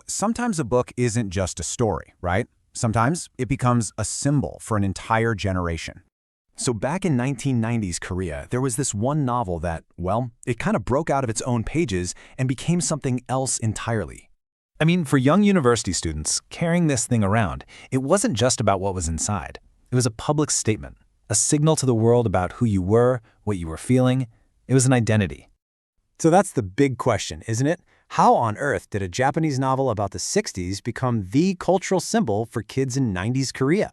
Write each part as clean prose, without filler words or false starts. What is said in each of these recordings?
Sometimes a book isn't just a story, right? Sometimes it becomes a symbol for an entire generation. So back in 1990s Korea, there was this one novel that, well, it kind of broke out of its own pages and became something else entirely. I mean, for young university students, carrying this thing around, it wasn't just about what was inside. It was a public statement, a signal to the world about who you were, what you were feeling. It was an identity. So that's the big question, isn't it? How on earth did a Japanese novel about the 60s become the cultural symbol for kids in 90s Korea?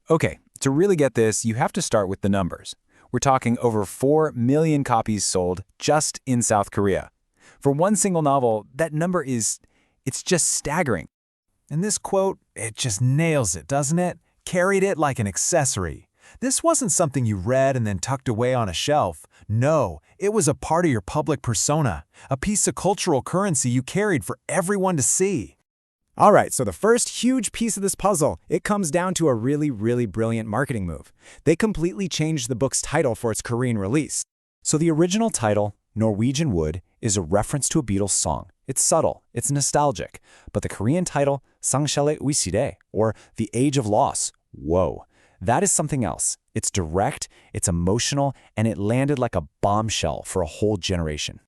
Okay, to really get this, you have to start with the numbers. We're talking over 4 million copies sold just in South Korea. For one single novel, that number it's just staggering. And this quote, it just nails it, doesn't it? Carried it like an accessory. This wasn't something you read and then tucked away on a shelf. No, it was a part of your public persona, a piece of cultural currency you carried for everyone to see. All right, so the first huge piece of this puzzle, it comes down to a really, really brilliant marketing move. They completely changed the book's title for its Korean release. So the original title, Norwegian Wood, is a reference to a Beatles song. It's subtle, it's nostalgic, but the Korean title, Sangshale Uiside, or The Age of Loss, whoa, that is something else. It's direct, it's emotional, and it landed like a bombshell for a whole generation.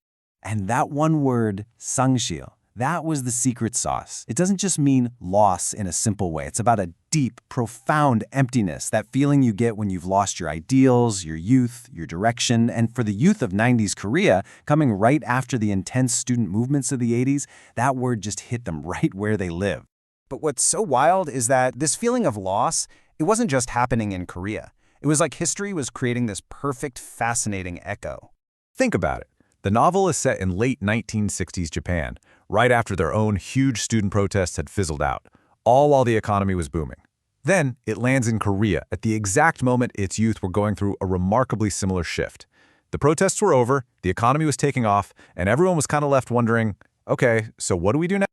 And that one word, sangshil, that was the secret sauce. It doesn't just mean loss in a simple way. It's about a deep, profound emptiness, that feeling you get when you've lost your ideals, your youth, your direction. And for the youth of 90s Korea, coming right after the intense student movements of the 80s, that word just hit them right where they live. But what's so wild is that this feeling of loss, it wasn't just happening in Korea. It was like history was creating this perfect, fascinating echo. Think about it. The novel is set in late 1960s Japan, right after their own huge student protests had fizzled out, all while the economy was booming. Then it lands in Korea at the exact moment its youth were going through a remarkably similar shift. The protests were over, the economy was taking off, and everyone was kind of left wondering, okay, so what do we do now?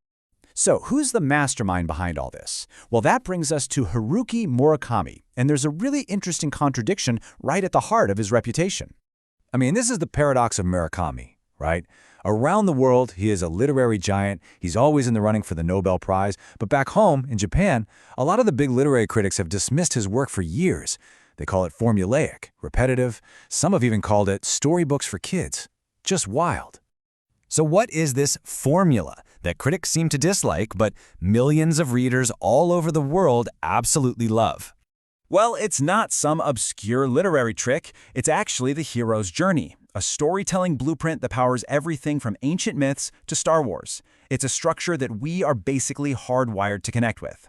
So who's the mastermind behind all this? Well, that brings us to Haruki Murakami, and there's a really interesting contradiction right at the heart of his reputation. I mean, this is the paradox of Murakami, right? Around the world, he is a literary giant. He's always in the running for the Nobel Prize. But back home, in Japan, a lot of the big literary critics have dismissed his work for years. They call it formulaic, repetitive. Some have even called it storybooks for kids. Just wild. So what is this formula that critics seem to dislike, but millions of readers all over the world absolutely love? Well, it's not some obscure literary trick. It's actually the hero's journey, a storytelling blueprint that powers everything from ancient myths to Star Wars. It's a structure that we are basically hardwired to connect with.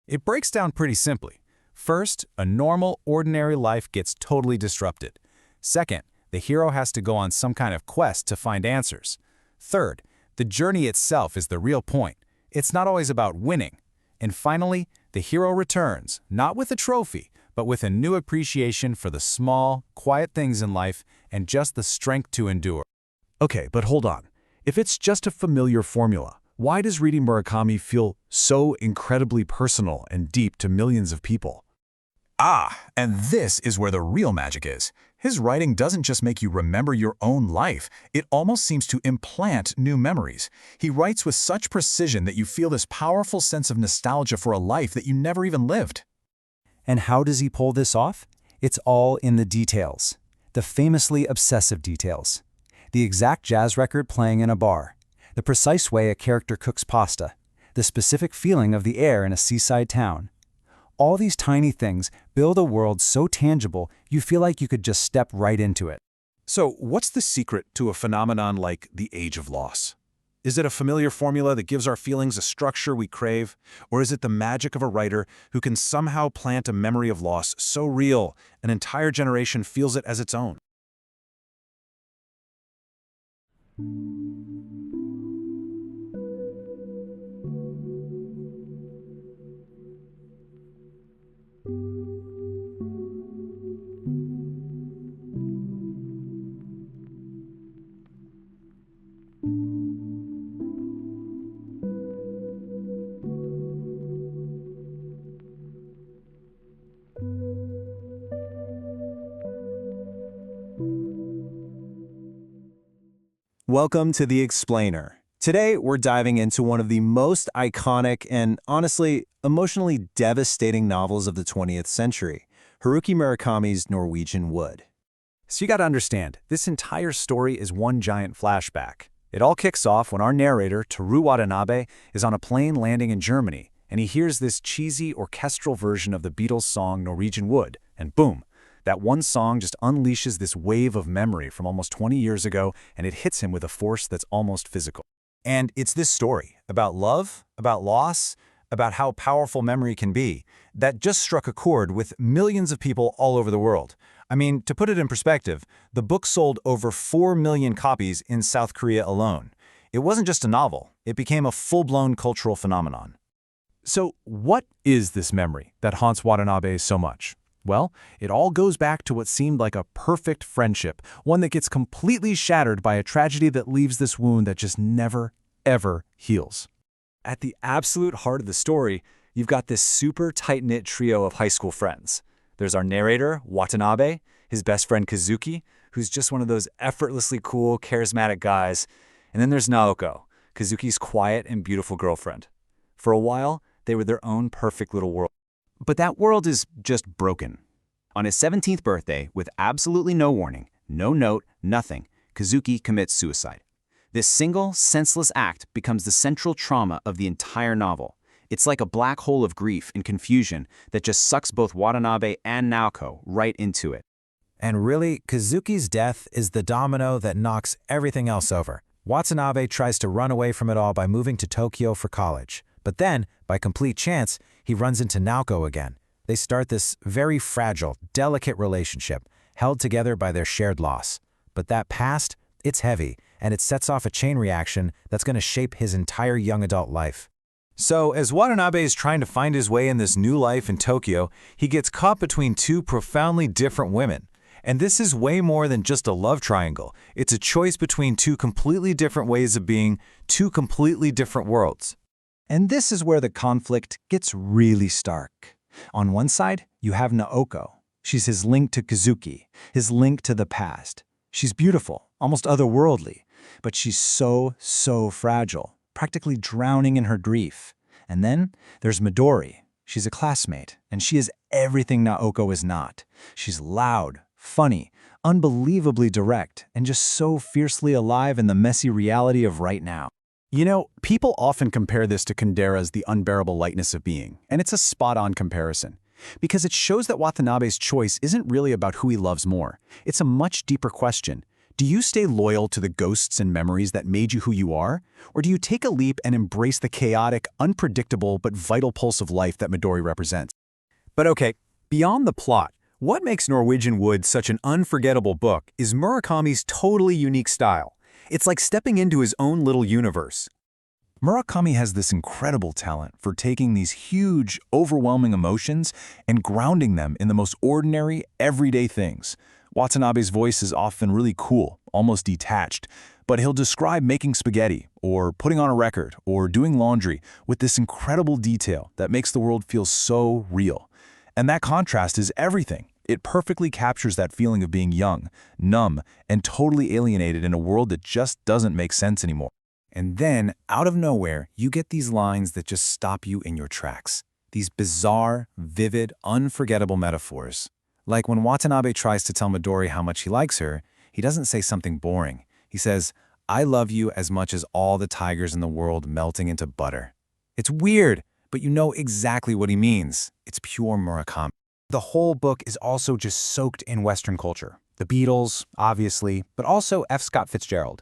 It breaks down pretty simply. First, a normal, ordinary life gets totally disrupted. Second, the hero has to go on some kind of quest to find answers. Third, the journey itself is the real point. It's not always about winning. And finally, the hero returns, not with a trophy, but with a new appreciation for the small, quiet things in life and just the strength to endure. Okay, but hold on. If it's just a familiar formula, why does reading Murakami feel so incredibly personal and deep to millions of people? And this is where the real magic is. His writing doesn't just make you remember your own life, it almost seems to implant new memories. He writes with such precision that you feel this powerful sense of nostalgia for a life that you never even lived. And how does he pull this off? It's all in the details. The famously obsessive details. The exact jazz record playing in a bar. The precise way a character cooks pasta. The specific feeling of the air in a seaside town. All these tiny things build a world so tangible you feel like you could just step right into it. So what's the secret to a phenomenon like the Age of Loss? Is it a familiar formula that gives our feelings a structure we crave? Or is it the magic of a writer who can somehow plant a memory of loss so real an entire generation feels it as its own? Welcome to The Explainer. Today, we're diving into one of the most iconic and, honestly, emotionally devastating novels of the 20th century, Haruki Murakami's Norwegian Wood. So you gotta understand, this entire story is one giant flashback. It all kicks off when our narrator, Toru Watanabe, is on a plane landing in Germany, and he hears this cheesy orchestral version of the Beatles' song Norwegian Wood, and boom, that one song just unleashes this wave of memory from almost 20 years ago, and it hits him with a force that's almost physical. And it's this story about love, about loss, about how powerful memory can be, that just struck a chord with millions of people all over the world. I mean, to put it in perspective, the book sold over 4 million copies in South Korea alone. It wasn't just a novel, it became a full-blown cultural phenomenon. So what is this memory that haunts Watanabe so much? Well, it all goes back to what seemed like a perfect friendship, one that gets completely shattered by a tragedy that leaves this wound that just never, ever heals. At the absolute heart of the story, you've got this super tight-knit trio of high school friends. There's our narrator, Watanabe, his best friend Kazuki, who's just one of those effortlessly cool, charismatic guys. And then there's Naoko, Kazuki's quiet and beautiful girlfriend. For a while, they were their own perfect little world. But that world is just broken. On his 17th birthday, with absolutely no warning, no note, nothing, Kazuki commits suicide. This single, senseless act becomes the central trauma of the entire novel. It's like a black hole of grief and confusion that just sucks both Watanabe and Naoko right into it. And really, Kazuki's death is the domino that knocks everything else over. Watanabe tries to run away from it all by moving to Tokyo for college. But then, by complete chance, he runs into Naoko again. They start this very fragile, delicate relationship, held together by their shared loss. But that past, it's heavy, and it sets off a chain reaction that's going to shape his entire young adult life. So, as Watanabe is trying to find his way in this new life in Tokyo, he gets caught between two profoundly different women. And this is way more than just a love triangle. It's a choice between two completely different ways of being, two completely different worlds. And this is where the conflict gets really stark. On one side, you have Naoko. She's his link to Kazuki, his link to the past. She's beautiful, almost otherworldly, but she's so fragile, practically drowning in her grief. And then there's Midori. She's a classmate, and she is everything Naoko is not. She's loud, funny, unbelievably direct, and just so fiercely alive in the messy reality of right now. You know, people often compare this to Kundera's The Unbearable Lightness of Being, and it's a spot-on comparison. Because it shows that Watanabe's choice isn't really about who he loves more. It's a much deeper question. Do you stay loyal to the ghosts and memories that made you who you are? Or do you take a leap and embrace the chaotic, unpredictable, but vital pulse of life that Midori represents? But okay, beyond the plot, what makes Norwegian Wood such an unforgettable book is Murakami's totally unique style. It's like stepping into his own little universe. Murakami has this incredible talent for taking these huge, overwhelming emotions and grounding them in the most ordinary, everyday things. Watanabe's voice is often really cool, almost detached, but he'll describe making spaghetti, or putting on a record, or doing laundry with this incredible detail that makes the world feel so real. And that contrast is everything. It perfectly captures that feeling of being young, numb, and totally alienated in a world that just doesn't make sense anymore. And then, out of nowhere, you get these lines that just stop you in your tracks. These bizarre, vivid, unforgettable metaphors. Like when Watanabe tries to tell Midori how much he likes her, he doesn't say something boring. He says, "I love you as much as all the tigers in the world melting into butter." It's weird, but you know exactly what he means. It's pure Murakami. The whole book is also just soaked in Western culture. The Beatles, obviously, but also F. Scott Fitzgerald.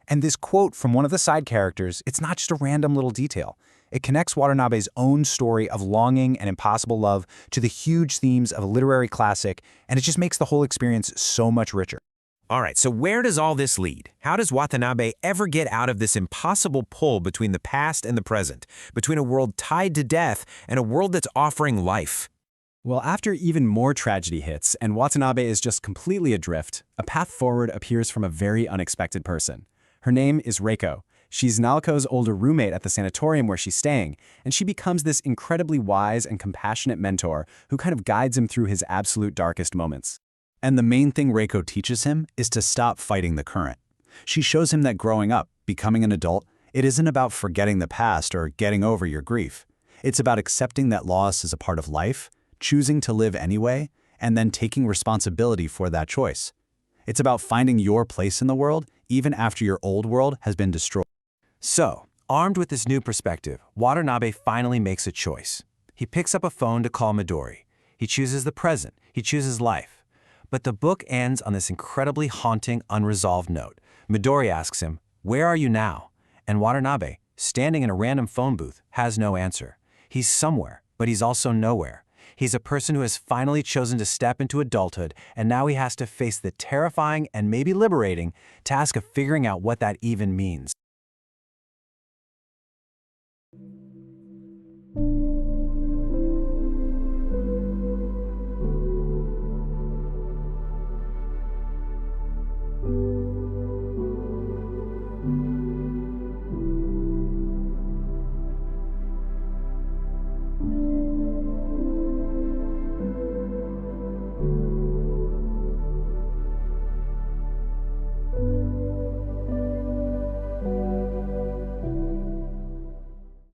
And this quote from one of the side characters, it's not just a random little detail. It connects Watanabe's own story of longing and impossible love to the huge themes of a literary classic, and it just makes the whole experience so much richer. All right, so where does all this lead? How does Watanabe ever get out of this impossible pull between the past and the present, between a world tied to death and a world that's offering life? Well, after even more tragedy hits and Watanabe is just completely adrift, a path forward appears from a very unexpected person. Her name is Reiko. She's Naoko's older roommate at the sanatorium where she's staying, and she becomes this incredibly wise and compassionate mentor who kind of guides him through his absolute darkest moments. And the main thing Reiko teaches him is to stop fighting the current. She shows him that growing up, becoming an adult, It isn't about forgetting the past or getting over your grief. It's about accepting that loss is a part of life, choosing to live anyway, and then taking responsibility for that choice. It's about finding your place in the world, even after your old world has been destroyed. So, armed with this new perspective, Watanabe finally makes a choice. He picks up a phone to call Midori. He chooses the present. He chooses life. But the book ends on this incredibly haunting, unresolved note. Midori asks him, "Where are you now?" And Watanabe, standing in a random phone booth, has no answer. He's somewhere, but he's also nowhere. He's a person who has finally chosen to step into adulthood, and now he has to face the terrifying and maybe liberating task of figuring out what that even means.